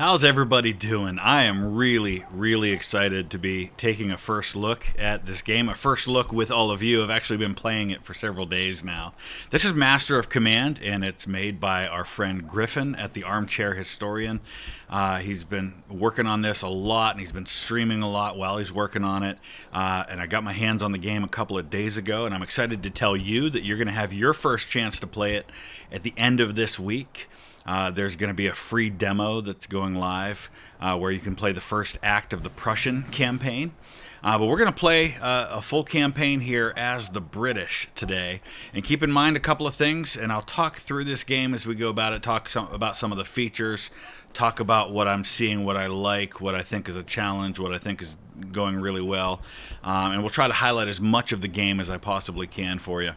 How's everybody doing? I am really excited to be taking a first look at this game. A first look with all of you. I've actually been playing it for several days now. This is Master of Command, and it's made by our friend Griffin at the Armchair Historian. He's been working on this a lot, and he's been streaming a lot while he's working on it. And I got my hands on the game a couple of days ago, and I'm excited to tell you that you're going to have your first chance to play it at the end of this week. There's going to be a free demo that's going live where you can play the first act of the Prussian campaign. But we're going to play a full campaign here as the British today. And keep in mind a couple of things, and I'll talk through this game as we go about it, about some of the features, talk about what I'm seeing, what I like, what I think is a challenge, what I think is going really well. And we'll try to highlight as much of the game as I possibly can for you.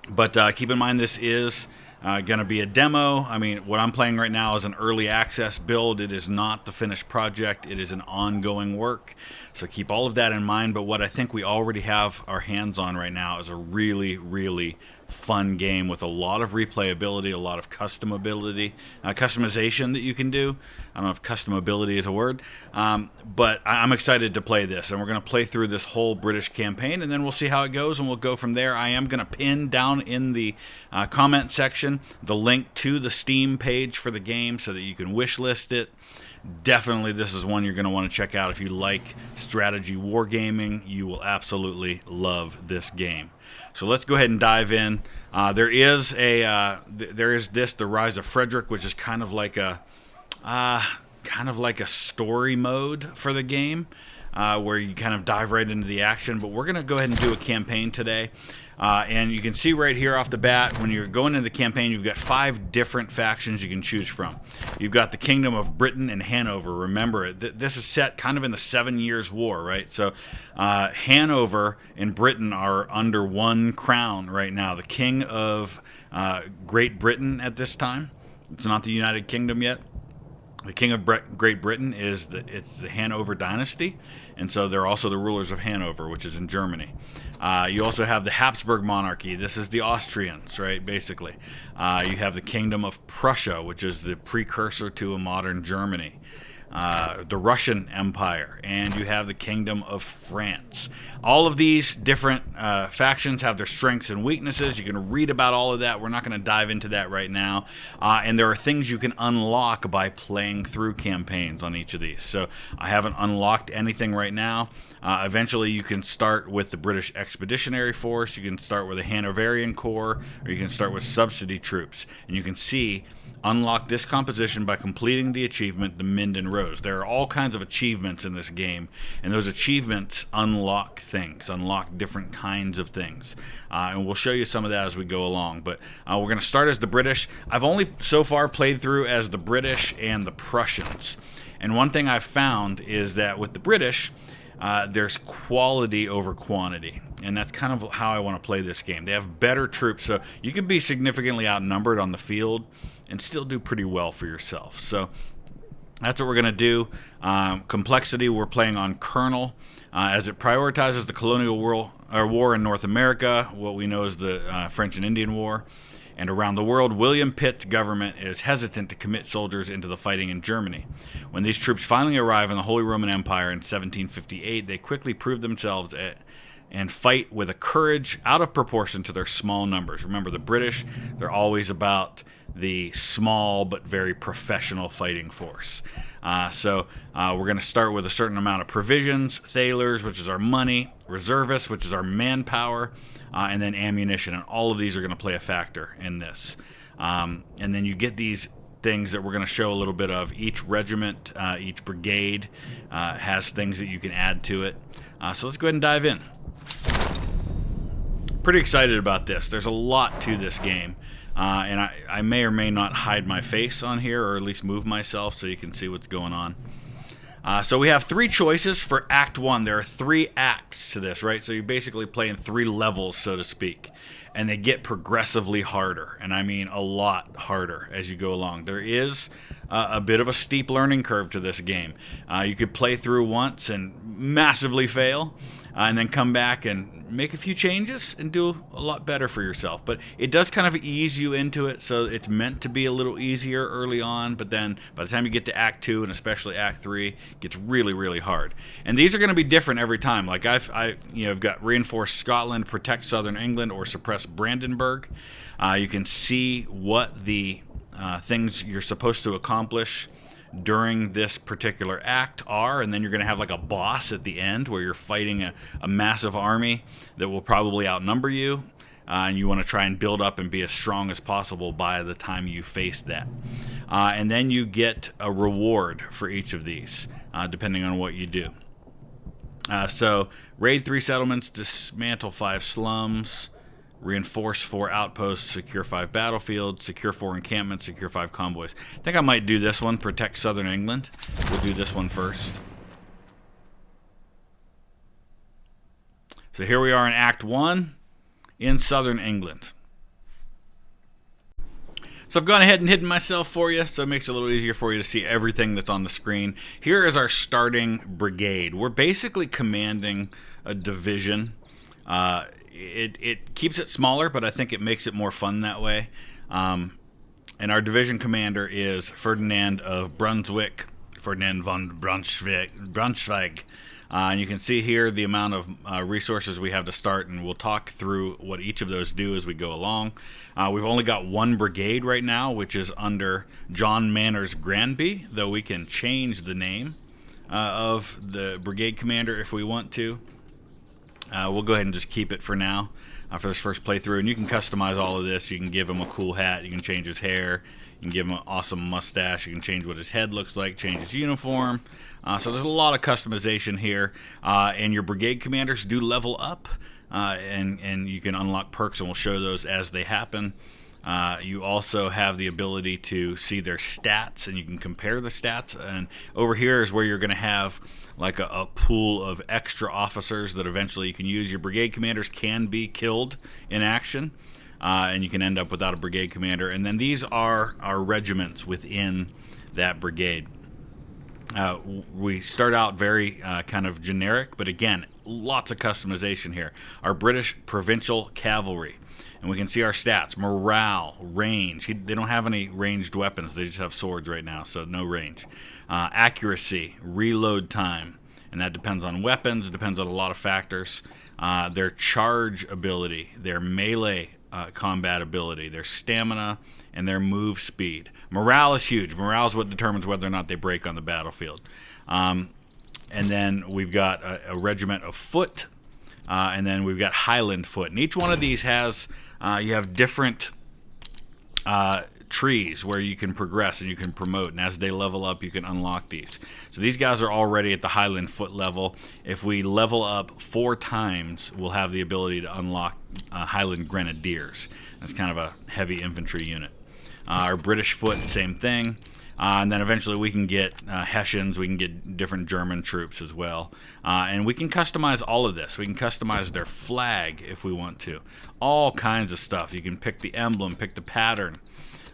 But keep in mind this is going to be a demo. I mean, what I'm playing right now is an early access build. It is not the finished project. It is an ongoing work. So keep all of that in mind. But what I think we already have our hands on right now is a really fun game with a lot of replayability, a lot of customization that you can do. I don't know if customability is a word, but I'm excited to play this, and we're going to play through this whole British campaign, and then we'll see how it goes, and we'll go from there. I am going to pin down in the comment section the link to the Steam page for the game so that you can wish list it. Definitely, this is one you're going to want to check out. If you like strategy wargaming, you will absolutely love this game. So let's go ahead and dive in. There is the Rise of Frederick, which is kind of like a story mode for the game, where you kind of dive right into the action. But we're going to go ahead and do a campaign today. And you can see right here off the bat, when you're going into the campaign, you've got 5 different factions you can choose from. You've got the Kingdom of Britain and Hanover. Remember, this is set kind of in the 7 Years' War, right? So Hanover and Britain are under one crown right now. The King of Great Britain at this time. It's not the United Kingdom yet. The King of Great Britain is the Hanover dynasty, and so they're also the rulers of Hanover, which is in Germany. You also have the Habsburg monarchy. This is the Austrians, right, basically. You have the Kingdom of Prussia, which is the precursor to a modern Germany. The Russian Empire, and you have the Kingdom of France. All of these different factions have their strengths and weaknesses. You can read about all of that. We're not going to dive into that right now. And there are things you can unlock by playing through campaigns on each of these. So I haven't unlocked anything right now. Eventually you can start with the British Expeditionary Force, you can start with the Hanoverian Corps, or you can start with subsidy troops. And you can see unlock this composition by completing the achievement, the Minden Rose. There are all kinds of achievements in this game, and those achievements unlock things, unlock different kinds of things. And we'll show you some of that as we go along. But we're going to start as the British. I've only so far played through as the British and the Prussians. And one thing I've found is that with the British, there's quality over quantity. And that's kind of how I want to play this game. They have better troops, so you could be significantly outnumbered on the field and still do pretty well for yourself. So that's what we're going to do. Complexity, we're playing on Colonel. As it prioritizes the colonial war in North America, what we know as the French and Indian War, and around the world, William Pitt's government is hesitant to commit soldiers into the fighting in Germany. When these troops finally arrive in the Holy Roman Empire in 1758, they quickly prove themselves and fight with a courage out of proportion to their small numbers. Remember, the British, they're always about the small but very professional fighting force. So we're going to start with a certain amount of provisions, thalers, which is our money, reservists, which is our manpower, and then ammunition. And all of these are going to play a factor in this. And then you get these things that we're going to show a little bit of. Each regiment, each brigade has things that you can add to it. So let's go ahead and dive in. Pretty excited about this. There's a lot to this game. And I may or may not hide my face on here, or at least move myself so you can see what's going on. So we have 3 choices for Act 1. There are 3 acts to this, right? So you're basically playing 3 levels, so to speak. and they get progressively harder, and I mean a lot harder as you go along. There is a bit of a steep learning curve to this game. You could play through once and massively fail, and then come back and make a few changes and do a lot better for yourself. But it does kind of ease you into it, so it's meant to be a little easier early on, but then by the time you get to Act 2 and especially Act 3, it gets really, really hard. And these are going to be different every time. Like I've got Reinforce Scotland, Protect Southern England, or Suppress Brandenburg. You can see what the things you're supposed to accomplish during this particular act are, and then you're going to have like a boss at the end where you're fighting a massive army that will probably outnumber you, and you want to try and build up and be as strong as possible by the time you face that. And then you get a reward for each of these, depending on what you do. So raid 3 settlements, dismantle 5 slums, reinforce 4 outposts, secure 5 battlefields, secure 4 encampments, secure 5 convoys. I think I might do this one, Protect Southern England. We'll do this one first. So here we are in Act 1 in Southern England. So I've gone ahead and hidden myself for you, so it makes it a little easier for you to see everything that's on the screen. Here is our starting brigade. We're basically commanding a division. It keeps it smaller, but I think it makes it more fun that way. And our division commander is Ferdinand of Brunswick, Ferdinand von Braunschweig. And you can see here the amount of resources we have to start, and we'll talk through what each of those do as we go along. We've only got 1 brigade right now, which is under John Manners Granby, though we can change the name of the brigade commander if we want to. We'll go ahead and just keep it for now for this first playthrough. And you can customize all of this. You can give him a cool hat. You can change his hair. You can give him an awesome mustache. You can change what his head looks like, change his uniform. So there's a lot of customization here. And your brigade commanders do level up. And you can unlock perks, and we'll show those as they happen. You also have the ability to see their stats, and you can compare the stats. And over here is where you're going to have like a pool of extra officers that eventually you can use. Your brigade commanders can be killed in action, and you can end up without a brigade commander. And then these are our regiments within that brigade. We start out very kind of generic, but again, lots of customization here. Our British Provincial Cavalry. And we can see our stats: morale, range. They don't have any ranged weapons. They just have swords right now, so no range. Accuracy, reload time, and that depends on weapons. It depends on a lot of factors. Their charge ability, their melee combat ability, their stamina, and their move speed. Morale is huge. Morale is what determines whether or not they break on the battlefield. And then we've got a regiment of foot, and then we've got Highland foot. And each one of these has, you have different trees where you can progress and you can promote, and as they level up you can unlock these. So these guys are already at the Highland foot level. If we level up 4 times, we'll have the ability to unlock Highland Grenadiers. That's kind of a heavy infantry unit. Our British foot, same thing. And then eventually we can get Hessians, we can get different German troops as well. And we can customize all of this. We can customize their flag if we want to. All kinds of stuff. You can pick the emblem, pick the pattern.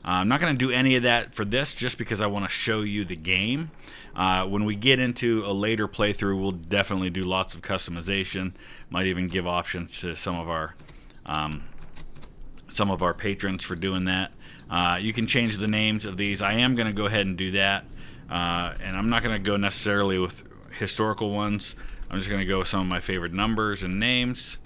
I'm not going to do any of that for this just because I want to show you the game. When we get into a later playthrough, we'll definitely do lots of customization. Might even give options to some of our patrons for doing that. You can change the names of these. I am going to go ahead and do that. And I'm not going to go necessarily with historical ones. I'm just going to go with some of my favorite numbers and names.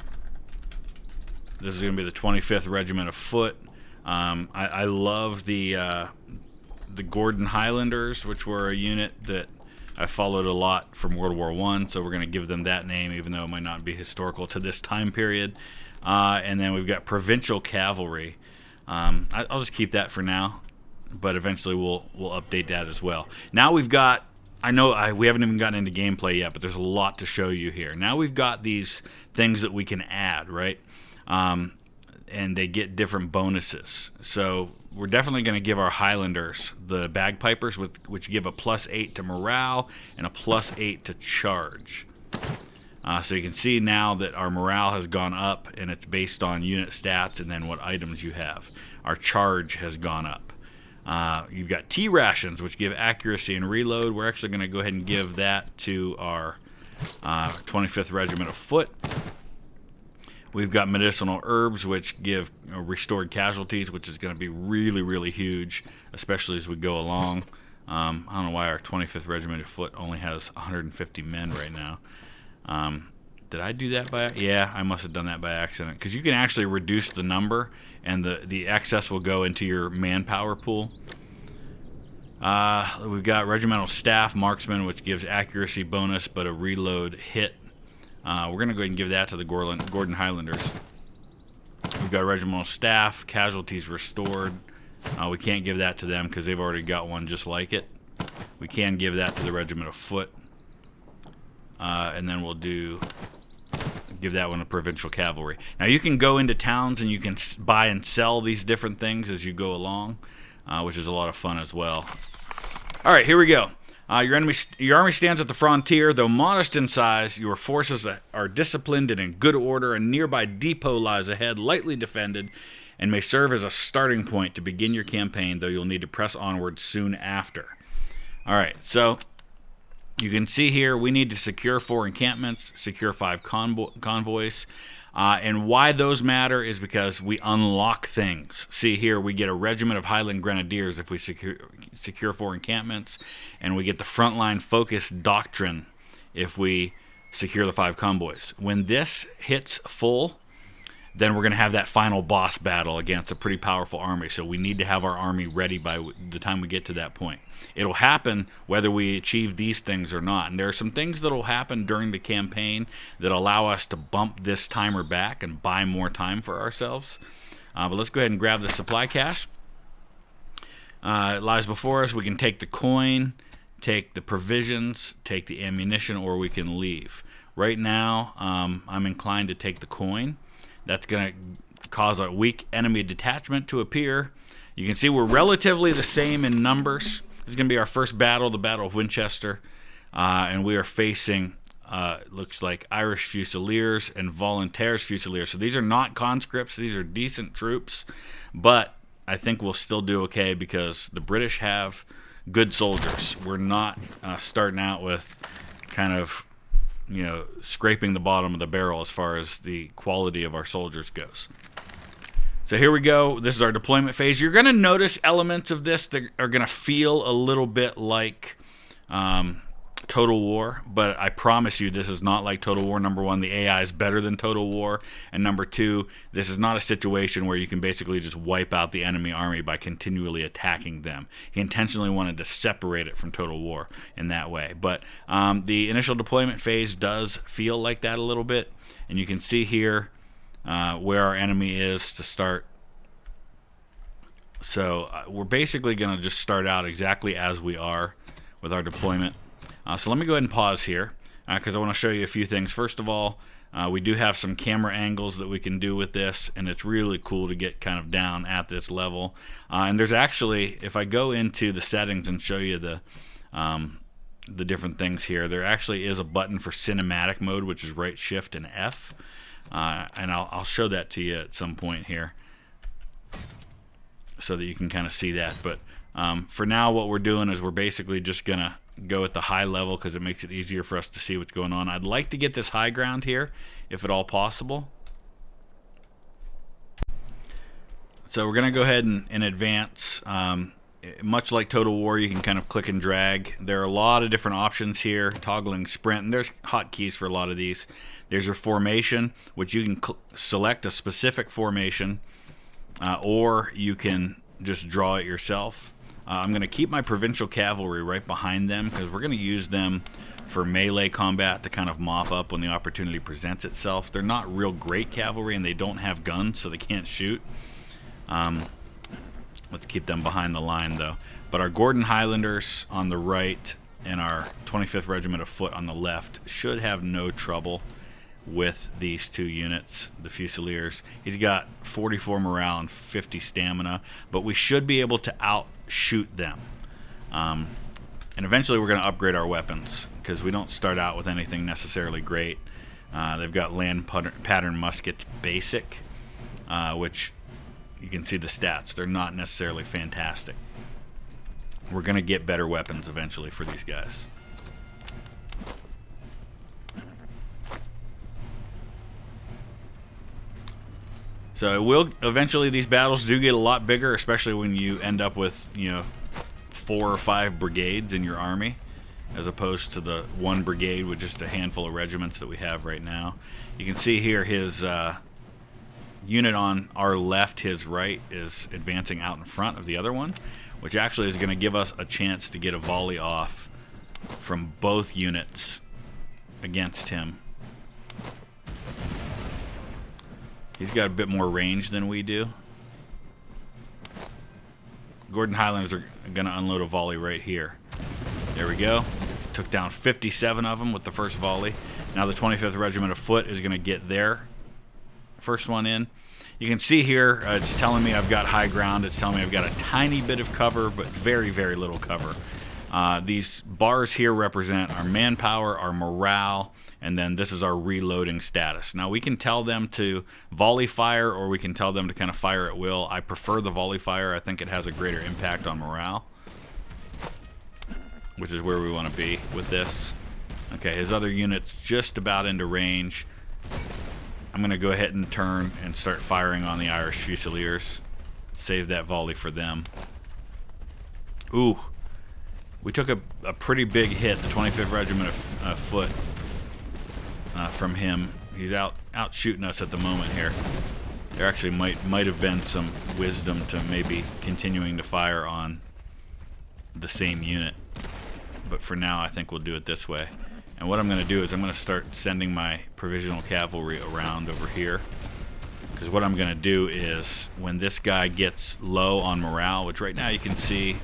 This is going to be the 25th Regiment of Foot. I love the Gordon Highlanders, which were a unit that I followed a lot from World War I, so we're going to give them that name, even though it might not be historical to this time period. And then we've got Provincial Cavalry. I'll just keep that for now, but eventually we'll update that as well. Now we've got, we haven't even gotten into gameplay yet, but there's a lot to show you here. Now we've got these things that we can add, right? And they get different bonuses. So we're definitely going to give our Highlanders the Bagpipers, which give a +8 to morale and a +8 to charge. So you can see now that our morale has gone up, and it's based on unit stats and then what items you have. Our charge has gone up. You've got T rations, which give accuracy and reload. We're actually going to go ahead and give that to our 25th Regiment of Foot. We've got medicinal herbs, which give restored casualties, which is going to be really, really huge, especially as we go along. I don't know why our 25th Regiment of Foot only has 150 men right now. Did I do that by? Yeah, I must have done that by accident, because you can actually reduce the number, and the excess will go into your manpower pool. We've got regimental staff marksman, which gives accuracy bonus but a reload hit. We're going to go ahead and give that to the Gordon Highlanders. We've got regimental staff, casualties restored. We can't give that to them because they've already got one just like it. We can give that to the Regiment of Foot. And then we'll give that one to Provincial Cavalry. Now you can go into towns and you can buy and sell these different things as you go along, which is a lot of fun as well. All right, here we go. Your army stands at the frontier. Though modest in size, your forces are disciplined and in good order. A nearby depot lies ahead, lightly defended, and may serve as a starting point to begin your campaign, though you'll need to press onward soon after. All right, so you can see here we need to secure 4 encampments, secure 5 convoys. And why those matter is because we unlock things. See here, we get a regiment of Highland Grenadiers if we secure 4 encampments, and we get the frontline focus doctrine if we secure the 5 convoys. When this hits full, then we're going to have that final boss battle against a pretty powerful army. So we need to have our army ready by the time we get to that point. It'll happen whether we achieve these things or not. And there are some things that will happen during the campaign that allow us to bump this timer back and buy more time for ourselves. But let's go ahead and grab the supply cache. It lies before us. We can take the coin, take the provisions, take the ammunition, or we can leave. Right now, I'm inclined to take the coin. That's going to cause a weak enemy detachment to appear. You can see we're relatively the same in numbers. This is going to be our first battle, the Battle of Winchester. And we are facing, looks like, Irish Fusiliers and Volontaires Fusiliers. So these are not conscripts. These are decent troops. But I think we'll still do okay because the British have good soldiers. We're not starting out with kind of, scraping the bottom of the barrel as far as the quality of our soldiers goes. So here we go. This is our deployment phase. You're going to notice elements of this that are going to feel a little bit like Total War, but I promise you this is not like Total War. Number one, the AI is better than Total War, and number two, this is not a situation where you can basically just wipe out the enemy army by continually attacking them. He intentionally wanted to separate it from Total War in that way, but the initial deployment phase does feel like that a little bit, and you can see here where our enemy is to start. So we're basically going to just start out exactly as we are with our deployment. So let me go ahead and pause here because I want to show you a few things. First of all, we do have some camera angles that we can do with this, and it's really cool to get kind of down at this level. And there's actually, if I go into the settings and show you the different things here, there actually is a button for cinematic mode, which is right shift and F. And I'll show that to you at some point here so that you can kind of see that. But for now, what we're doing is we're basically just going to go at the high level because it makes it easier for us to see what's going on. I'd like to get this high ground here, if at all possible. So we're going to go ahead and advance. Much like Total War, you can kind of click and drag. There are a lot of different options here, toggling sprint, and there's hotkeys for a lot of these. There's your formation, which you can select a specific formation, or you can just draw it yourself. I'm going to keep my Provincial Cavalry right behind them because we're going to use them for melee combat to kind of mop up when the opportunity presents itself. They're not real great cavalry, and they don't have guns, so they can't shoot. Let's keep them behind the line, though. But our Gordon Highlanders on the right and our 25th Regiment of Foot on the left should have no trouble with these two units, the Fusiliers. He's got 44 morale and 50 stamina, but we should be able to outshoot them. And eventually we're going to upgrade our weapons because we don't start out with anything necessarily great. They've got land pattern muskets basic, which you can see the stats. They're not necessarily fantastic. We're going to get better weapons eventually for these guys. So it will eventually, these battles do get a lot bigger, especially when you end up with, 4 or 5 brigades in your army, as opposed to the 1 brigade with just a handful of regiments that we have right now. You can see here his unit on our left, his right, is advancing out in front of the other one, which actually is going to give us a chance to get a volley off from both units against him. He's got a bit more range than we do. Gordon Highlanders are going to unload a volley right here. There we go. Took down 57 of them with the first volley. Now the 25th Regiment of Foot is going to get their first one in. You can see here, it's telling me I've got high ground. It's telling me I've got a tiny bit of cover, but very, very little cover. These bars here represent our manpower, our morale, and then this is our reloading status. Now we can tell them to volley fire, or we can tell them to kind of fire at will. I prefer the volley fire. I think it has a greater impact on morale, which is where we want to be with this. Okay, his other unit's just about into range. I'm going to go ahead and turn and start firing on the Irish Fusiliers. Save that volley for them. Ooh. We took a pretty big hit, the 25th Regiment of Foot, from him. He's out shooting us at the moment here. There actually might have been some wisdom to maybe continuing to fire on the same unit. But for now, I think we'll do it this way. And what I'm going to do is I'm going to start sending my provisional cavalry around over here. Because what I'm going to do is, when this guy gets low on morale, which right now you can see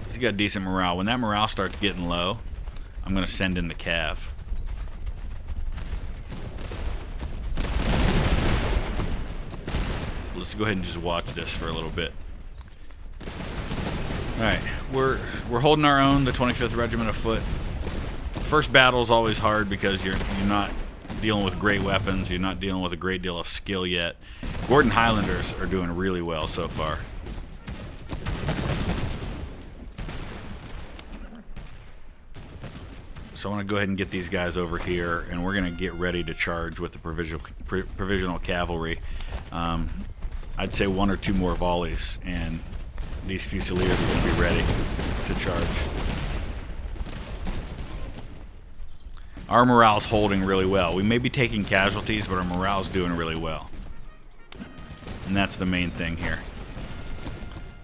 he's got decent morale. When that morale starts getting low, I'm going to send in the cav. Let's go ahead and just watch this for a little bit. Alright, we're holding our own, the 25th Regiment of Foot. First battle is always hard because you're not dealing with great weapons. You're not dealing with a great deal of skill yet. Gordon Highlanders are doing really well so far. So I want to go ahead and get these guys over here, and we're going to get ready to charge with the provisional cavalry. I'd say 1 or 2 more volleys, and these Fusiliers are going to be ready to charge. Our morale's holding really well. We may be taking casualties, but our morale's doing really well. And that's the main thing here.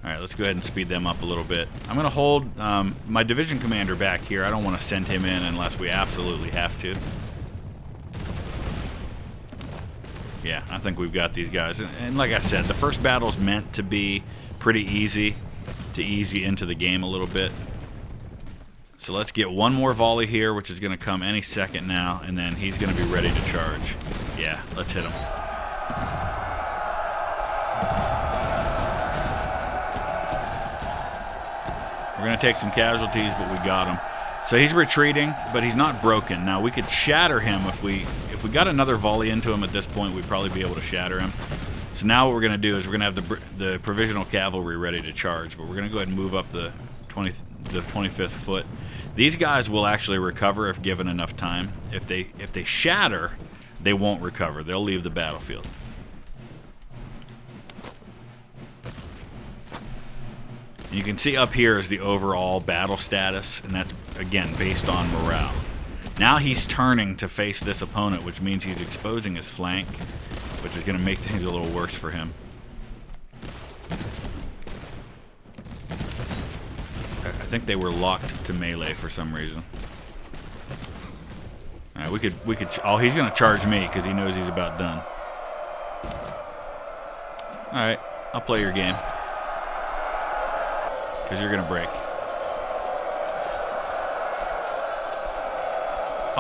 Alright, let's go ahead and speed them up a little bit. I'm going to hold my division commander back here. I don't want to send him in unless we absolutely have to. Yeah, I think we've got these guys. And like I said, the first battle's meant to be pretty easy, to ease you into the game a little bit. So let's get 1 more volley here, which is going to come any second now, and then he's going to be ready to charge. Yeah, let's hit him. We're going to take some casualties, but we got him. So he's retreating, but he's not broken. Now, we could shatter him if we got another volley into him at this point, we'd probably be able to shatter him. So now what we're going to do is we're going to have the provisional cavalry ready to charge, but we're going to go ahead and move up the 25th Foot. These guys will actually recover if given enough time. If they shatter, they won't recover. They'll leave the battlefield. You can see up here is the overall battle status, and that's, again, based on morale. Now he's turning to face this opponent, which means he's exposing his flank, which is going to make things a little worse for him. I think they were locked to melee for some reason. All right, we could. Oh, he's going to charge me because he knows he's about done. All right, I'll play your game because you're going to break.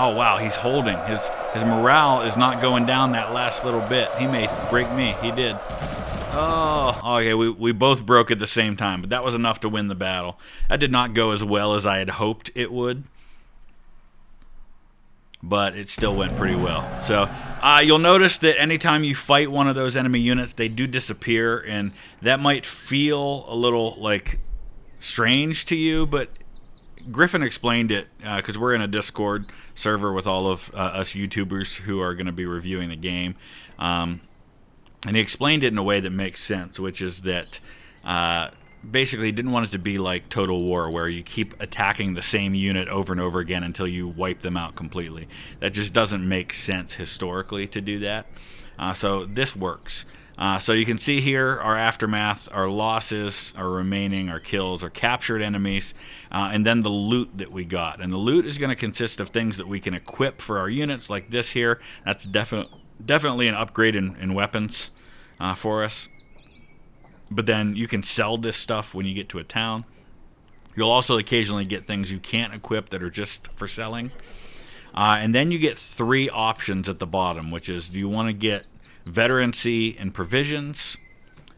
Oh wow, he's holding. His morale is not going down that last little bit. He may break me. He did. Oh, okay, we both broke at the same time, but that was enough to win the battle. That did not go as well as I had hoped it would. but it still went pretty well. So you'll notice that anytime you fight one of those enemy units, they do disappear, and that might feel a little like strange to you, but Griffin explained it because we're in a Discord server with all of us YouTubers who are going to be reviewing the game, and he explained it in a way that makes sense, which is that basically he didn't want it to be like Total War where you keep attacking the same unit over and over again until you wipe them out completely. That just doesn't make sense historically to do that. So this works. So you can see here our aftermath, our losses, our remaining, our kills, our captured enemies, and then the loot that we got. And the loot is going to consist of things that we can equip for our units, like this here. That's definitely an upgrade in weapons for us. But then you can sell this stuff when you get to a town. You'll also occasionally get things you can't equip that are just for selling. And then you get 3 options at the bottom, which is, do you want to get veterancy and provisions?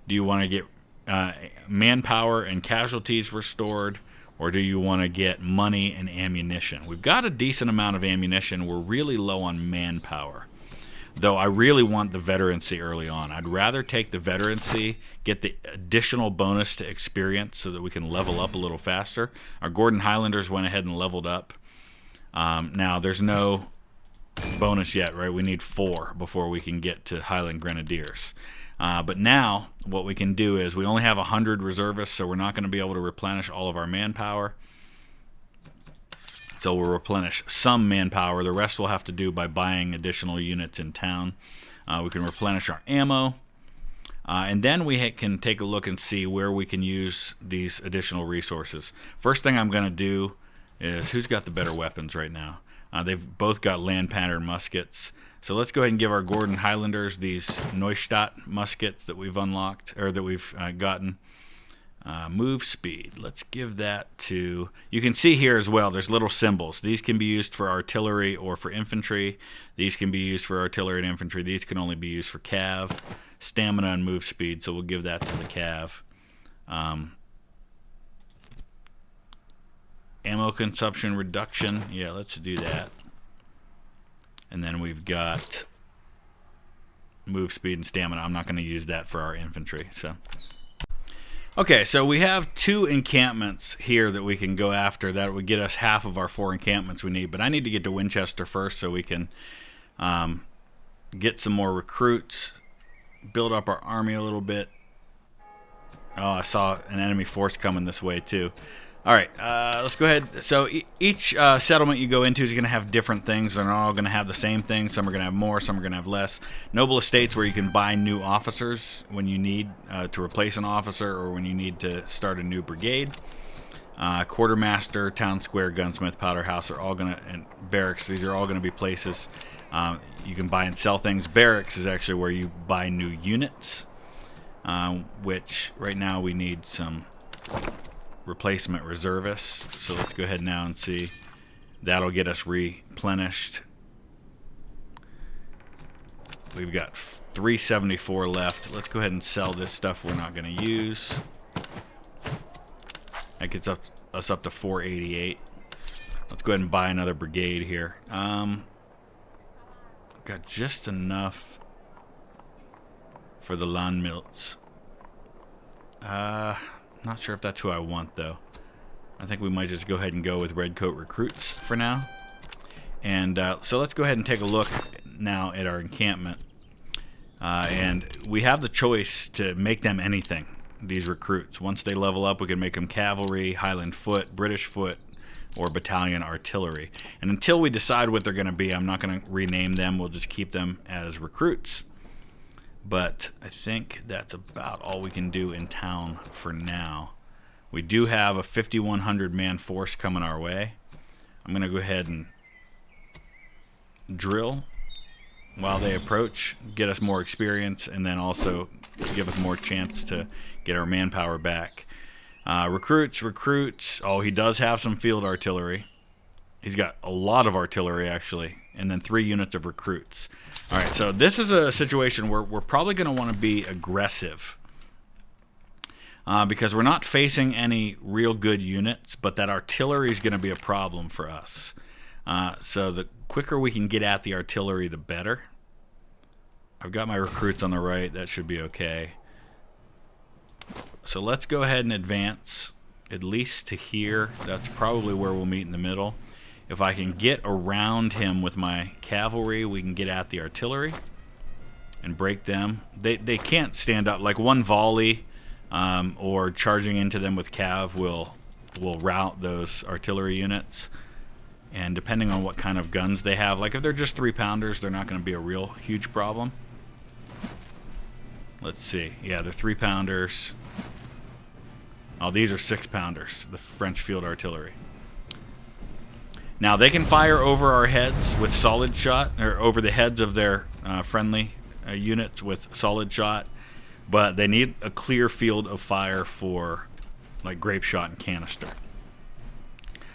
Do you want to get manpower and casualties restored? Or do you want to get money and ammunition? We've got a decent amount of ammunition. We're really low on manpower. Though I really want the veterancy early on. I'd rather take the veterancy, get the additional bonus to experience so that we can level up a little faster. Our Gordon Highlanders went ahead and leveled up. Now, there's no bonus yet, right? We need 4 before we can get to Highland Grenadiers. But now, what we can do is we only have 100 reservists, so we're not going to be able to replenish all of our manpower. So we'll replenish some manpower. The rest we'll have to do by buying additional units in town. We can replenish our ammo. And then we can take a look and see where we can use these additional resources. First thing I'm going to do is, who's got the better weapons right now? They've both got land pattern muskets. So let's go ahead and give our Gordon Highlanders these Neustadt muskets that we've unlocked, or that we've gotten. Move speed. Let's give that to... You can see here as well, there's little symbols. These can be used for artillery or for infantry. These can be used for artillery and infantry. These can only be used for cav. Stamina and move speed, so we'll give that to the cav. Ammo consumption reduction. Yeah, let's do that. And then we've got move speed and stamina. I'm not going to use that for our infantry. Okay, so we have 2 encampments here that we can go after. That would get us half of our 4 encampments we need. But I need to get to Winchester first so we can get some more recruits, build up our army a little bit. Oh, I saw an enemy force coming this way too. All right, let's go ahead. So each settlement you go into is going to have different things. They're not all going to have the same thing. Some are going to have more, some are going to have less. Noble estates where you can buy new officers when you need to replace an officer or when you need to start a new brigade. Quartermaster, town square, gunsmith, powder house are all going to, and barracks, these are all going to be places you can buy and sell things. Barracks is actually where you buy new units, which right now we need some replacement reservists. So let's go ahead now and see. That'll get us replenished. We've got 374 left. Let's go ahead and sell this stuff we're not going to use. That gets us up to 488. Let's go ahead and buy another brigade here. Got just enough for the Landmilts. Not sure if that's who I want, though. I think we might just go ahead and go with Redcoat recruits for now. And so let's go ahead and take a look now at our encampment. And we have the choice to make them anything, these recruits. Once they level up, we can make them cavalry, Highland foot, British foot, or battalion artillery. And until we decide what they're going to be, I'm not going to rename them. We'll just keep them as recruits. But I think that's about all we can do in town for now. We do have a 5,100 man force coming our way. I'm going to go ahead and drill while they approach, get us more experience, and then also give us more chance to get our manpower back. Recruits. Oh, he does have some field artillery. He's got a lot of artillery, actually, and then 3 units of recruits. All right, so this is a situation where we're probably going to want to be aggressive because we're not facing any real good units, but that artillery is going to be a problem for us. So the quicker we can get at the artillery, the better. I've got my recruits on the right. That should be okay. So let's go ahead and advance at least to here. That's probably where we'll meet in the middle. If I can get around him with my cavalry, we can get at the artillery and break them. They can't stand up. Like one volley or charging into them with cav will rout those artillery units. And depending on what kind of guns they have, like if they're just 3-pounders, they're not going to be a real huge problem. Let's see. Yeah, they're 3-pounders. Oh, these are 6-pounders, the French field artillery. Now, they can fire over our heads with solid shot, or over the heads of their friendly units with solid shot, but they need a clear field of fire for like grape shot and canister.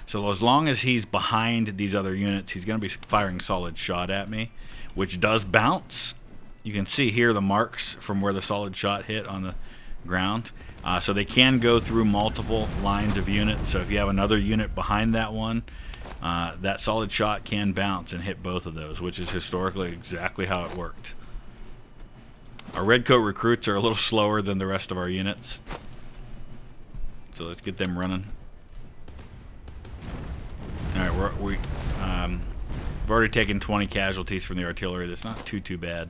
So as long as he's behind these other units, he's going to be firing solid shot at me, which does bounce. You can see here the marks from where the solid shot hit on the ground. So they can go through multiple lines of units. So if you have another unit behind that one, that solid shot can bounce and hit both of those, which is historically exactly how it worked. Our redcoat recruits are a little slower than the rest of our units. So let's get them running. Alright, we've already taken 20 casualties from the artillery. That's not too bad.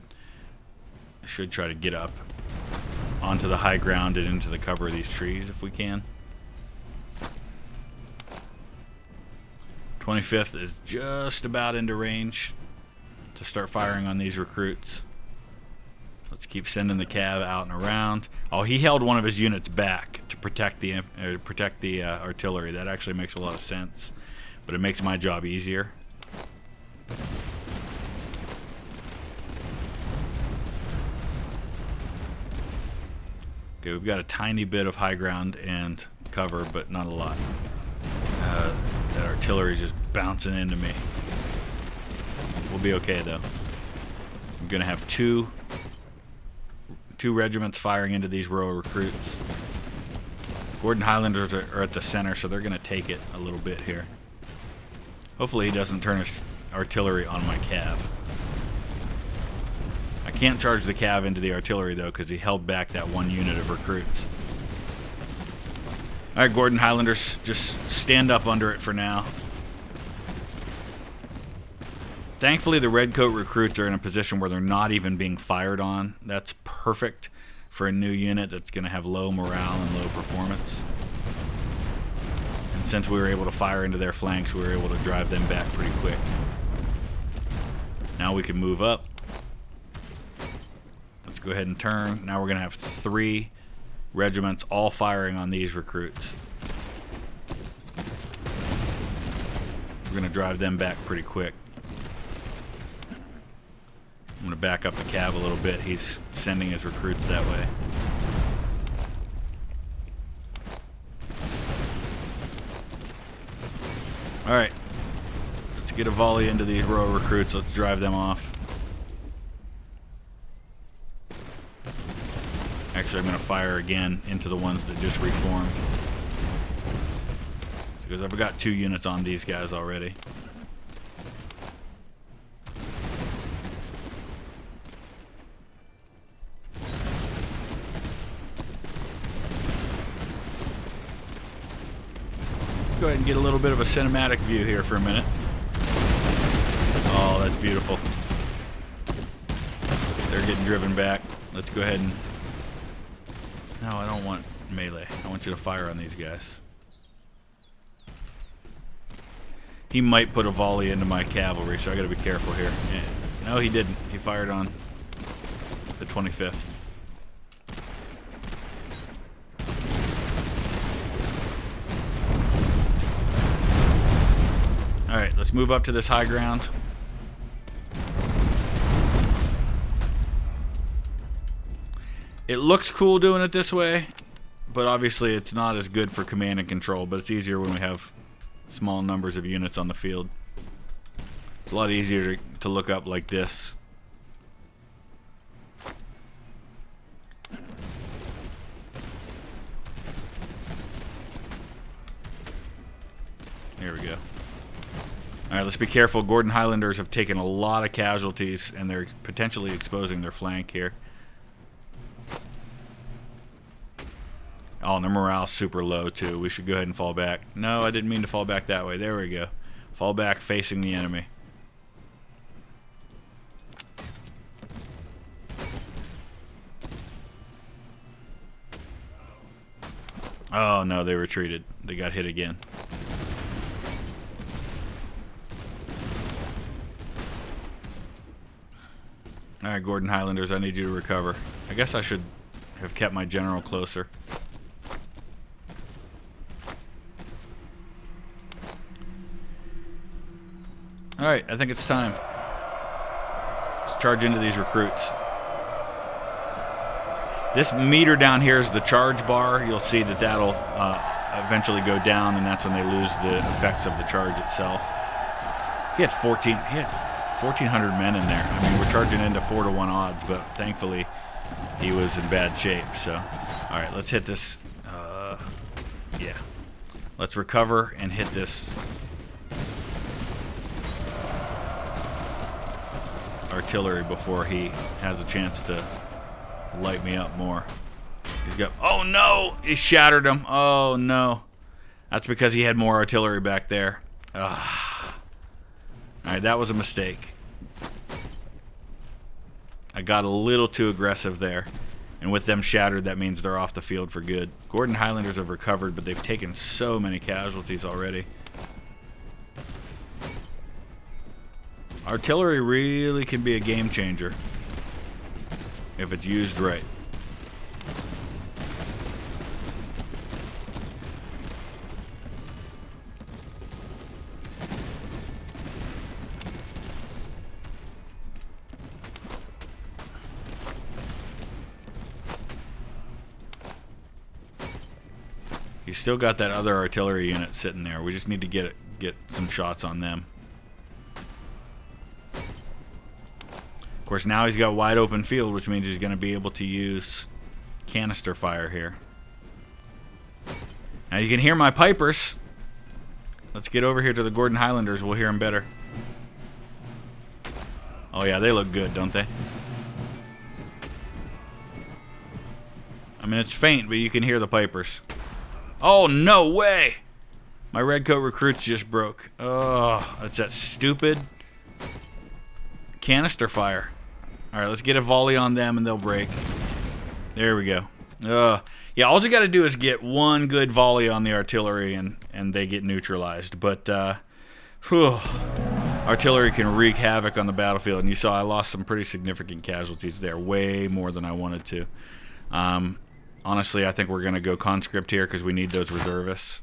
I should try to get up onto the high ground and into the cover of these trees if we can. 25th is just about into range to start firing on these recruits. Let's keep sending the cav out and around. Oh, he held one of his units back to protect the artillery. That actually makes a lot of sense, but it makes my job easier. Okay, we've got a tiny bit of high ground and cover, but not a lot. That artillery is just bouncing into me. We'll be okay though. I'm gonna have two regiments firing into these row of recruits. Gordon Highlanders are at the center, so they're gonna take it a little bit here. Hopefully he doesn't turn his artillery on my cav. I can't charge the cav into the artillery though, because he held back that one unit of recruits. Alright, Gordon Highlanders, just stand up under it for now. Thankfully, the redcoat recruits are in a position where they're not even being fired on. That's perfect for a new unit that's going to have low morale and low performance. And since we were able to fire into their flanks, we were able to drive them back pretty quick. Now we can move up. Let's go ahead and turn. Now we're going to have 3 regiments all firing on these recruits. We're going to drive them back pretty quick. I'm going to back up the cav a little bit. He's sending his recruits that way. Alright. Let's get a volley into these row of recruits. Let's drive them off. Actually, I'm going to fire again into the ones that just reformed. It's because I've got 2 units on these guys already. Let's go ahead and get a little bit of a cinematic view here for a minute. Oh, that's beautiful. They're getting driven back. Let's go ahead and... No, I don't want melee. I want you to fire on these guys. He might put a volley into my cavalry, so I gotta be careful here. Yeah. No, he didn't. He fired on the 25th. Alright, let's move up to this high ground. It looks cool doing it this way, but obviously it's not as good for command and control, but it's easier when we have small numbers of units on the field. It's a lot easier to look up like this. Here we go. All right, let's be careful. Gordon Highlanders have taken a lot of casualties, and they're potentially exposing their flank here. Oh, and their morale's super low, too. We should go ahead and fall back. No, I didn't mean to fall back that way. There we go. Fall back facing the enemy. Oh, no, they retreated. They got hit again. Alright, Gordon Highlanders, I need you to recover. I guess I should have kept my general closer. Alright, I think it's time. Let's charge into these recruits. This meter down here is the charge bar. You'll see that that'll eventually go down, and that's when they lose the effects of the charge itself. He had 1,400 men in there. I mean, we're charging into 4-to-1 odds, but thankfully he was in bad shape. So, all right, let's hit this. Yeah, let's recover and hit this artillery before he has a chance to light me up more. He's got. Oh no! He shattered him. Oh no! That's because he had more artillery back there. Alright, that was a mistake. I got a little too aggressive there. And with them shattered, that means they're off the field for good. Gordon Highlanders have recovered, but they've taken so many casualties already. Artillery really can be a game changer if it's used right. He's still got that other artillery unit sitting there. We just need to get some shots on them. Of course, now he's got wide open field, which means he's going to be able to use canister fire here. Now you can hear my pipers. Let's get over here to the Gordon Highlanders. We'll hear them better. Oh yeah, they look good, don't they? I mean, it's faint, but you can hear the pipers. Oh, no way! My redcoat recruits just broke. Oh, that's that stupid canister fire. Alright, let's get a volley on them and they'll break. There we go. Yeah, all you got to do is get one good volley on the artillery and they get neutralized. But, artillery can wreak havoc on the battlefield. And you saw I lost some pretty significant casualties there. Way more than I wanted to. Honestly, I think we're going to go conscript here because we need those reservists.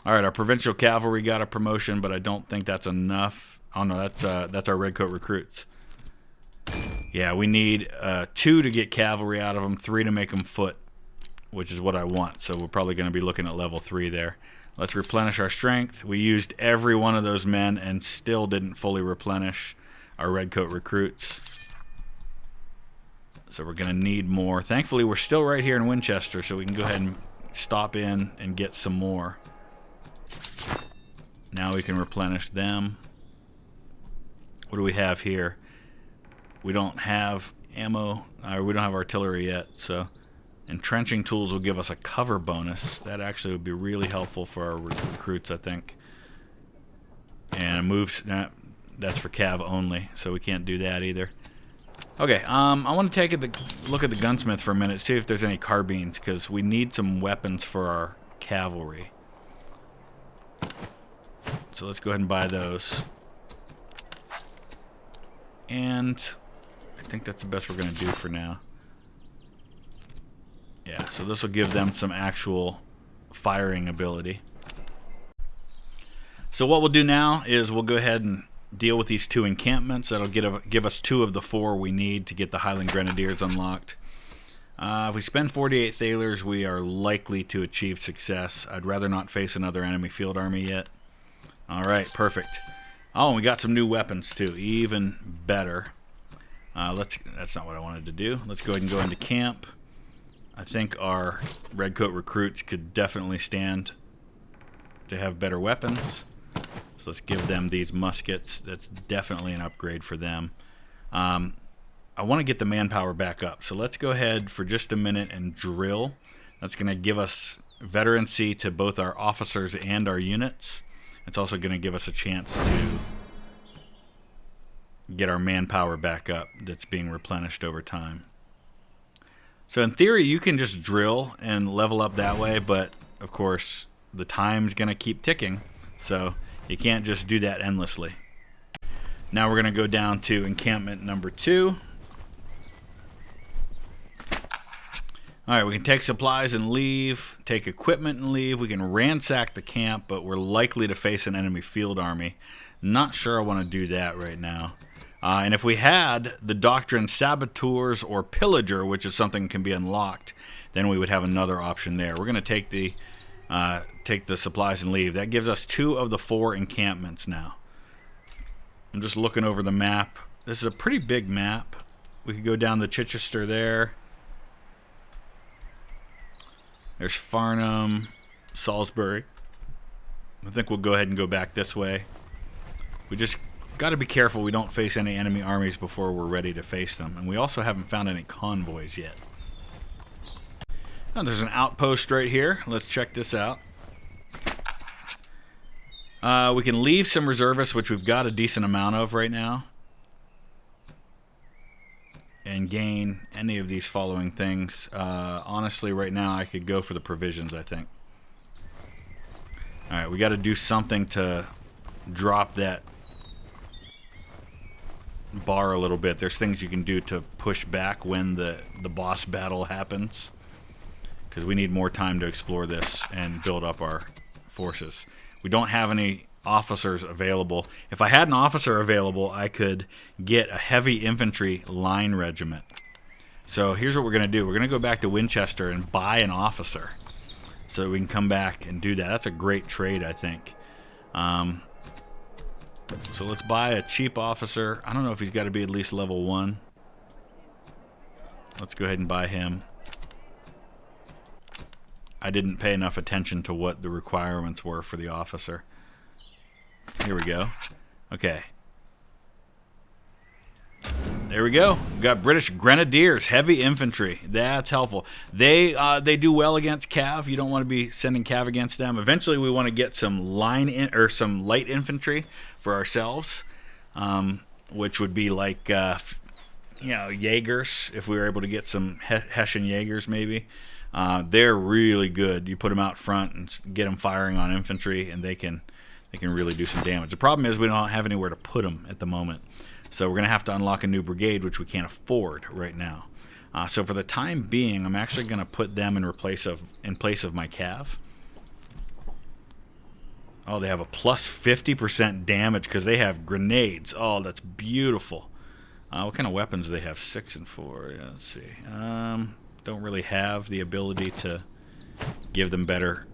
Alright, our provincial cavalry got a promotion, but I don't think that's enough. Oh no, that's our redcoat recruits. Yeah, we need 2 to get cavalry out of them, 3 to make them foot, which is what I want. So we're probably going to be looking at level 3 there. Let's replenish our strength. We used every one of those men and still didn't fully replenish our redcoat recruits. So we're going to need more. Thankfully, we're still right here in Winchester, so we can go ahead and stop in and get some more. Now we can replenish them. What do we have here? We don't have ammo, or we don't have artillery yet, so entrenching tools will give us a cover bonus. That actually would be really helpful for our recruits, I think. And moves, that's for cav only, so we can't do that either. Okay, I want to take a look at the gunsmith for a minute, see if there's any carbines, because we need some weapons for our cavalry. So let's go ahead and buy those. And I think that's the best we're going to do for now. Yeah, so this will give them some actual firing ability. So what we'll do now is we'll go ahead and deal with these 2 encampments. That'll give us 2 of the 4 we need to get the Highland Grenadiers unlocked. If we spend 48 thalers, we are likely to achieve success. I'd rather not face another enemy field army yet. Alright, perfect. Oh, and we got some new weapons too. Even better. That's not what I wanted to do. Let's go ahead and go into camp. I think our redcoat recruits could definitely stand to have better weapons. So let's give them these muskets. That's definitely an upgrade for them. I want to get the manpower back up. So let's go ahead for just a minute and drill. That's going to give us veterancy to both our officers and our units. It's also going to give us a chance to get our manpower back up that's being replenished over time. So in theory, you can just drill and level up that way, but of course, the time's going to keep ticking, so you can't just do that endlessly. Now we're going to go down to encampment number 2. Alright, we can take supplies and leave, take equipment and leave. We can ransack the camp, but we're likely to face an enemy field army. Not sure I want to do that right now. And if we had the Doctrine Saboteurs or Pillager, which is something that can be unlocked, then we would have another option there. We're going to take the supplies and leave. That gives us 2 of the 4 encampments now. I'm just looking over the map. This is a pretty big map. We could go down to Chichester there. There's Farnham, Salisbury. I think we'll go ahead and go back this way. We just got to be careful we don't face any enemy armies before we're ready to face them. And we also haven't found any convoys yet. Now there's an outpost right here. Let's check this out. We can leave some reservists, which we've got a decent amount of right now, and gain any of these following things. Honestly, right now I could go for the provisions, I think. Alright, we got to do something to drop that bar a little bit. There's things you can do to push back when the boss battle happens, because we need more time to explore this and build up our forces. We don't have any officers available. If I had an officer available, I could get a heavy infantry line regiment. So here's what we're going to do. We're going to go back to Winchester and buy an officer so we can come back and do that. That's a great trade, I think. So let's buy a cheap officer. I don't know if he's got to be at least level 1. Let's go ahead and buy him. I didn't pay enough attention to what the requirements were for the officer. Here we go. Okay. There we go. We've got British Grenadiers, heavy infantry. That's helpful. They do well against Cav. You don't want to be sending Cav against them. Eventually, we want to get some some light infantry for ourselves, which would be like Jaegers. If we were able to get some Hessian Jaegers, maybe. They're really good. You put them out front and get them firing on infantry, and they can really do some damage. The problem is we don't have anywhere to put them at the moment. So we're going to have to unlock a new brigade, which we can't afford right now. So for the time being, I'm actually going to put them in place of my Cav. Oh, they have a plus 50% damage because they have grenades. Oh, that's beautiful. What kind of weapons do they have? 6 and 4. Yeah, let's see. Don't really have the ability to give them better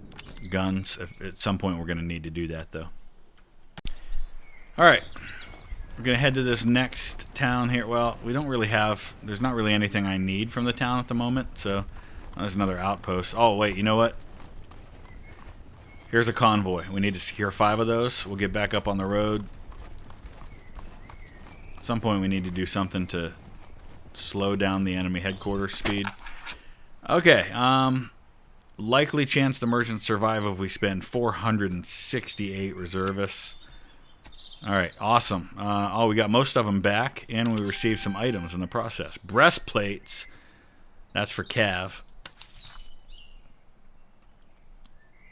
guns. At some point, we're going to need to do that, though. All right. We're going to head to this next town here. Well, we don't really have... There's not really anything I need from the town at the moment, so... There's another outpost. Oh, wait, you know what? Here's a convoy. We need to secure 5 of those. We'll get back up on the road. At some point, we need to do something to slow down the enemy headquarters speed. Okay, likely chance the merchants survive if we spend 468 reservists. Alright, awesome. Oh, we got most of them back, and we received some items in the process. Breastplates. That's for Cav.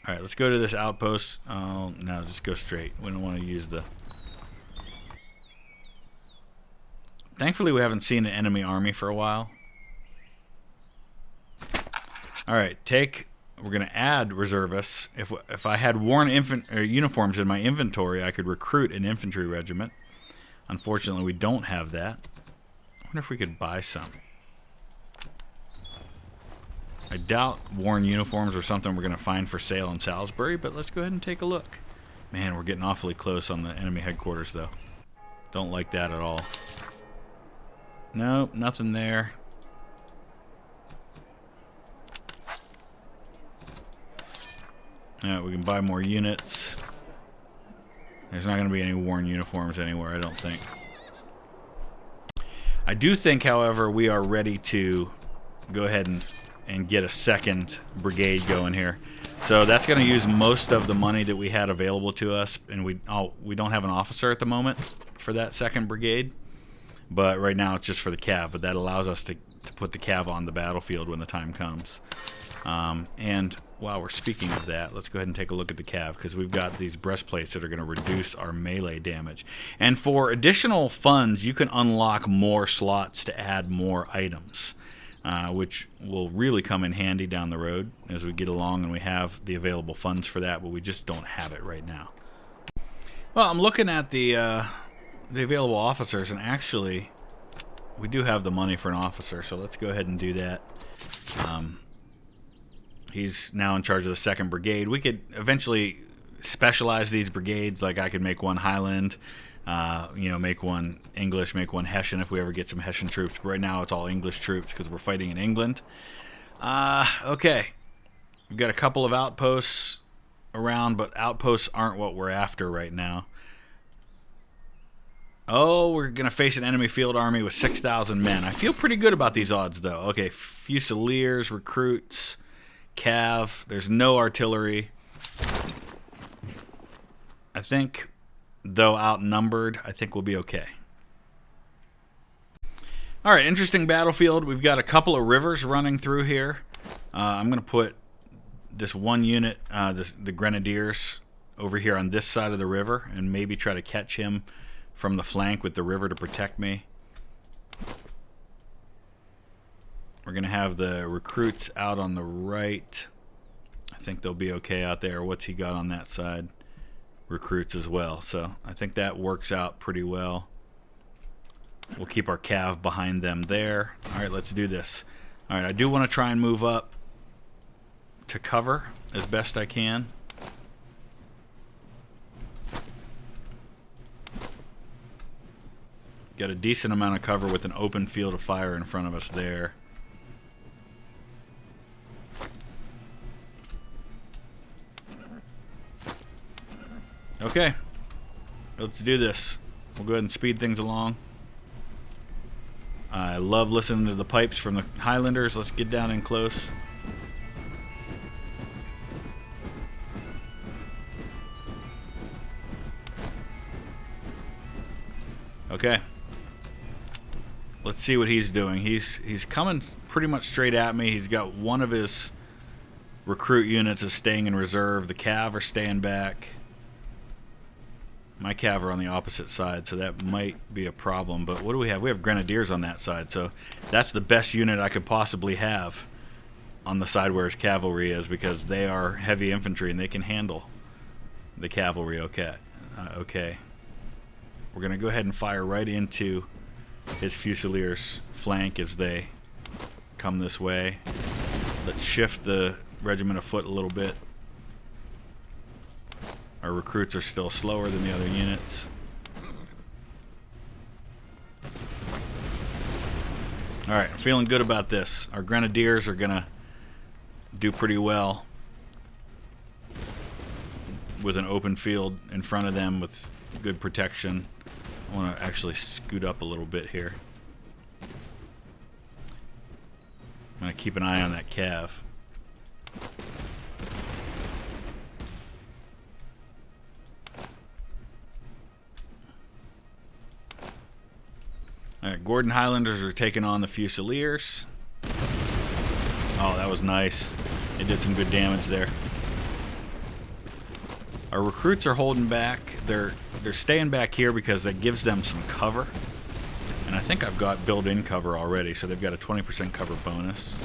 Alright, let's go to this outpost. Oh, no, just go straight. We don't want to use the... Thankfully, we haven't seen an enemy army for a while. Alright, we're going to add reservists. If I had worn uniforms in my inventory, I could recruit an infantry regiment. Unfortunately, we don't have that. I wonder if we could buy some. I doubt worn uniforms are something we're going to find for sale in Salisbury, but let's go ahead and take a look. Man, we're getting awfully close on the enemy headquarters, though. Don't like that at all. Nope, nothing there. Yeah, we can buy more units. There's not going to be any worn uniforms anywhere, I don't think. I do think, however, we are ready to go ahead and get a second brigade going here. So that's going to use most of the money that we had available to us, and we don't have an officer at the moment for that second brigade. But right now it's just for the cav, but that allows us to put the cav on the battlefield when the time comes. And while we're speaking of that, let's go ahead and take a look at the cav, because we've got these breastplates that are going to reduce our melee damage. And for additional funds, you can unlock more slots to add more items, which will really come in handy down the road as we get along and we have the available funds for that, but we just don't have it right now. Well, I'm looking at the available officers, and actually we do have the money for an officer, so let's go ahead and do that. He's now in charge of the 2nd Brigade. We could eventually specialize these brigades, like I could make one Highland, make one English, make one Hessian if we ever get some Hessian troops. But right now it's all English troops because we're fighting in England. Okay. We've got a couple of outposts around, but outposts aren't what we're after right now. Oh, we're going to face an enemy field army with 6,000 men. I feel pretty good about these odds, though. Okay, Fusiliers, recruits, cav. There's no artillery. I think, though outnumbered, I think we'll be okay. All right, interesting battlefield. We've got a couple of rivers running through here. I'm going to put this one unit, the Grenadiers, over here on this side of the river and maybe try to catch him from the flank with the river to protect me. We're going to have the recruits out on the right. I think they'll be okay out there. What's he got on that side? Recruits as well. So I think that works out pretty well. We'll keep our cav behind them there. All right, let's do this. All right, I do want to try and move up to cover as best I can. Got a decent amount of cover with an open field of fire in front of us there. Okay, let's do this. We'll go ahead and speed things along. I love listening to the pipes from the Highlanders. Let's get down in close. Okay. Let's see what he's doing. He's coming pretty much straight at me. He's got one of his recruit units is staying in reserve. The cav are staying back. My cav are on the opposite side, so that might be a problem. But what do we have? We have Grenadiers on that side, so that's the best unit I could possibly have on the side where his cavalry is, because they are heavy infantry and they can handle the cavalry okay. Okay. We're going to go ahead and fire right into his Fusiliers' flank as they come this way. Let's shift the regiment of foot a little bit. Our recruits are still slower than the other units. Alright, I'm feeling good about this. Our Grenadiers are going to do pretty well with an open field in front of them with good protection. I want to actually scoot up a little bit here. I'm going to keep an eye on that cav. Alright, Gordon Highlanders are taking on the Fusiliers. Oh, that was nice. They did some good damage there. Our recruits are holding back. They're staying back here because that gives them some cover. And I think I've got built-in cover already, so they've got a 20% cover bonus.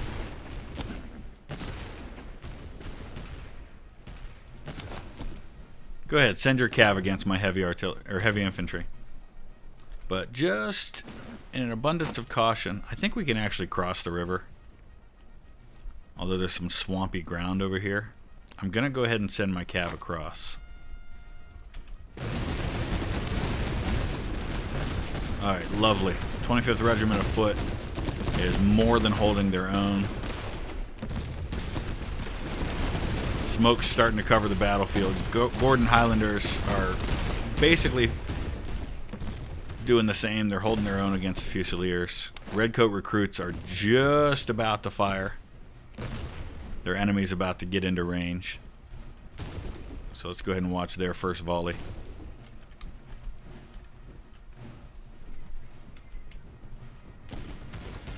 Go ahead, send your cav against my heavy infantry. But just in an abundance of caution, I think we can actually cross the river. Although there's some swampy ground over here. I'm going to go ahead and send my cav across. Alright, lovely. 25th Regiment of Foot is more than holding their own. Smoke's starting to cover the battlefield. Gordon Highlanders are basically doing the same. They're holding their own against the Fusiliers. Redcoat recruits are just about to fire. Their enemy's about to get into range. So let's go ahead and watch their first volley.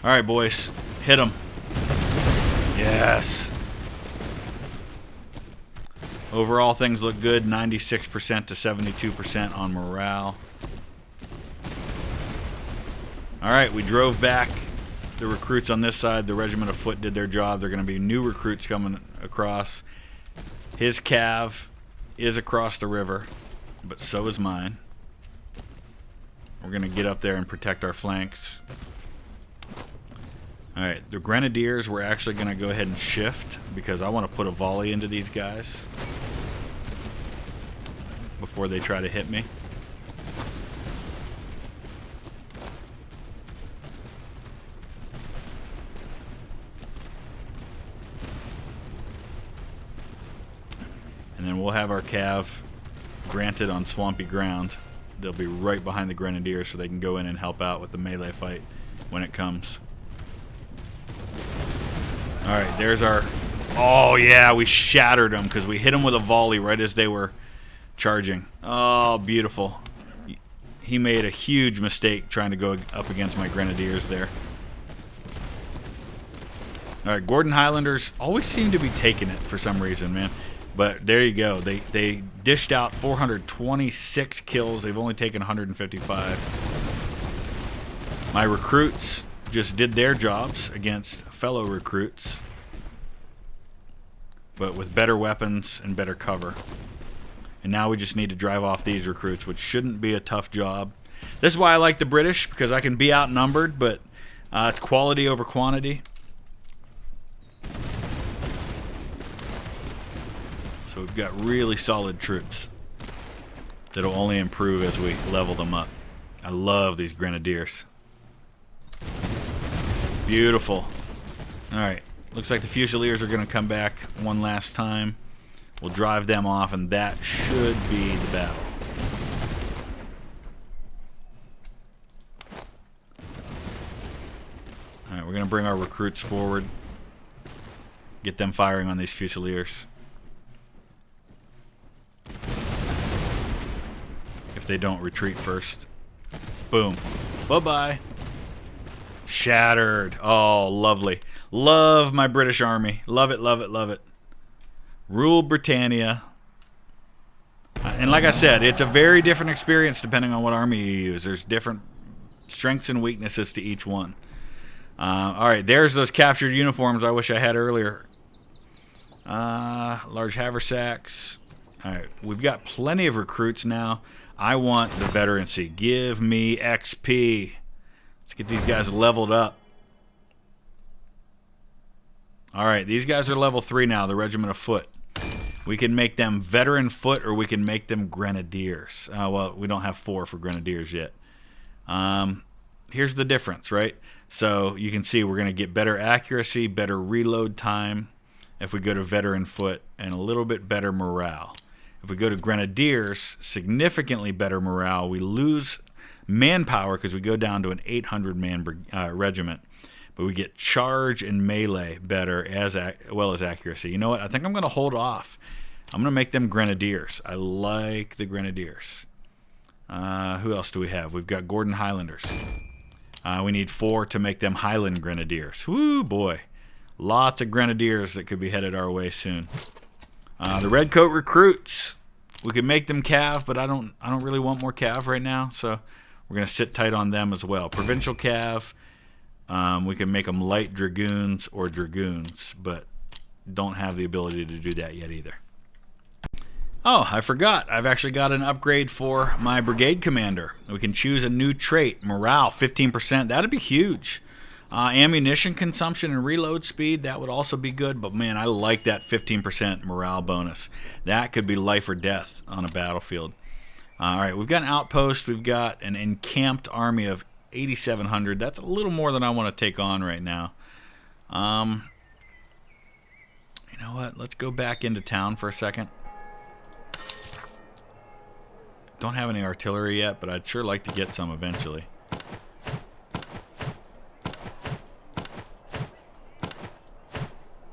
All right, boys. Hit them. Yes. Overall, things look good. 96% to 72% on morale. All right, we drove back the recruits on this side. The Regiment of Foot did their job. They're going to be new recruits coming across. His cav is across the river, but so is mine. We're going to get up there and protect our flanks. All right, the Grenadiers, we're actually going to go ahead and shift because I want to put a volley into these guys before they try to hit me. And then we'll have our cav granted on swampy ground. They'll be right behind the Grenadiers so they can go in and help out with the melee fight when it comes. All right, there's our... Oh, yeah, we shattered them because we hit them with a volley right as they were charging. Oh, beautiful. He made a huge mistake trying to go up against my Grenadiers there. All right, Gordon Highlanders always seem to be taking it for some reason, man. But there you go. They dished out 426 kills. They've only taken 155. My recruits just did their jobs against fellow recruits, but with better weapons and better cover. And now we just need to drive off these recruits, which shouldn't be a tough job. This is why I like the British, because I can be outnumbered, but it's quality over quantity. So we've got really solid troops that'll only improve as we level them up. I love these Grenadiers. Beautiful. Alright, looks like the Fusiliers are going to come back one last time. We'll drive them off, and that should be the battle. Alright, we're going to bring our recruits forward. Get them firing on these Fusiliers. If they don't retreat first. Boom. Bye-bye. Shattered. Oh, lovely. Love my British Army. Love it, love it, love it. Rule Britannia. And like I said, it's a very different experience depending on what army you use. There's different strengths and weaknesses to each one. Alright, there's those captured uniforms I wish I had earlier. Large haversacks. Alright, we've got plenty of recruits now. I want the veterancy. Give me XP. Let's get these guys leveled up. Alright, these guys are level 3 now, the Regiment of Foot. We can make them veteran foot or we can make them Grenadiers. Well, we don't have 4 for Grenadiers yet. Here's the difference, right? So you can see we're going to get better accuracy, better reload time if we go to veteran foot, and a little bit better morale. If we go to Grenadiers, significantly better morale. We lose manpower because we go down to an 800-man regiment. But we get charge and melee better as well as accuracy. You know what? I think I'm going to hold off. I'm going to make them Grenadiers. I like the Grenadiers. Who else do we have? We've got Gordon Highlanders. We need 4 to make them Highland Grenadiers. Woo, boy. Lots of Grenadiers that could be headed our way soon. The Redcoat recruits. We can make them Cav, but I don't really want more Cav right now, so we're going to sit tight on them as well. Provincial Cav. We can make them light dragoons or dragoons, but don't have the ability to do that yet either. Oh, I forgot. I've actually got an upgrade for my brigade commander. We can choose a new trait. Morale, 15%. That'd be huge. Ammunition consumption and reload speed, that would also be good. But, man, I like that 15% morale bonus. That could be life or death on a battlefield. All right, we've got an outpost. We've got an encamped army of 8,700. That's a little more than I want to take on right now. You know what? Let's go back into town for a second. Don't have any artillery yet, but I'd sure like to get some eventually.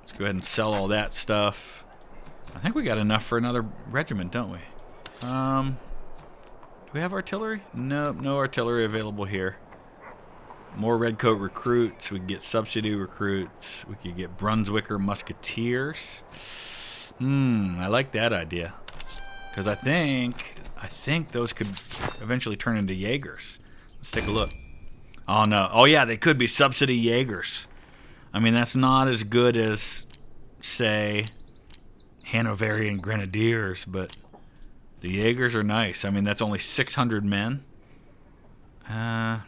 Let's go ahead and sell all that stuff. I think we got enough for another regiment, don't we? Do we have artillery? No, no artillery available here. More Redcoat recruits. We can get subsidy recruits. We could get Brunswicker musketeers. I like that idea. Because I think those could eventually turn into Jaegers. Let's take a look. Oh, no. Oh, yeah, they could be subsidy Jaegers. I mean, that's not as good as, say, Hanoverian Grenadiers, but the Jaegers are nice. I mean, that's only 600 men. Oh,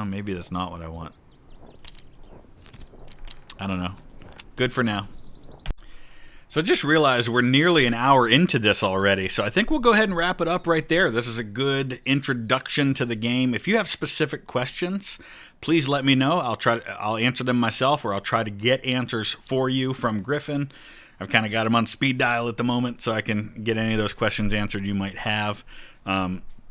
maybe that's not what I want. I don't know. Good for now. So I just realized we're nearly an hour into this already, so I think we'll go ahead and wrap it up right there. This is a good introduction to the game. If you have specific questions, please let me know. I'll answer them myself, or I'll try to get answers for you from Griffin. I've kind of got him on speed dial at the moment, so I can get any of those questions answered you might have.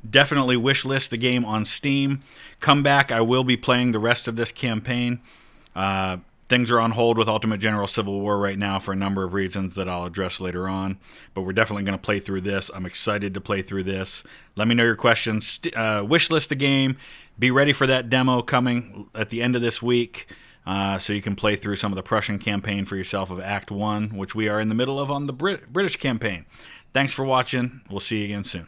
Definitely wishlist the game on Steam. Come back. I will be playing the rest of this campaign. Things are on hold with Ultimate General Civil War right now for a number of reasons that I'll address later on. But we're definitely going to play through this. I'm excited to play through this. Let me know your questions. Wishlist the game. Be ready for that demo coming at the end of this week. So you can play through some of the Prussian campaign for yourself of Act 1, which we are in the middle of on the British campaign. Thanks for watching. We'll see you again soon.